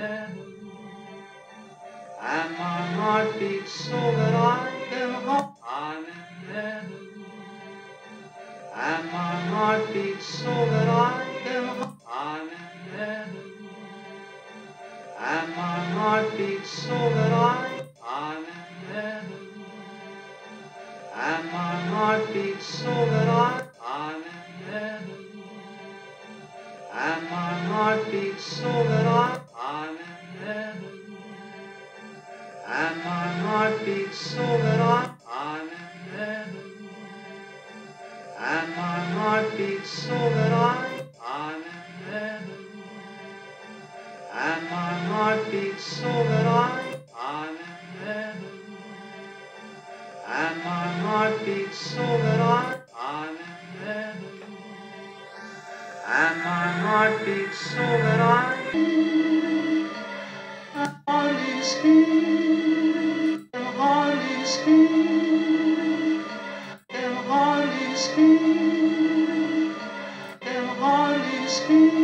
And my heart beats so that I can hope I'm in heaven. And my heart beats so that I can hope I'm in heaven. And my heart beats so that I'm in heaven. And my heart beats so that I'm in heaven. And my heart beats so that I'm in heaven. And my heart beats so that I'm in heaven. And my heart beats so that I'm in heaven. And my heart beats so that I'm in heaven. And my heart beats so that I'm in heaven. And my heart beats so that heart is here. The heart is here. The heart is here. The heart is here.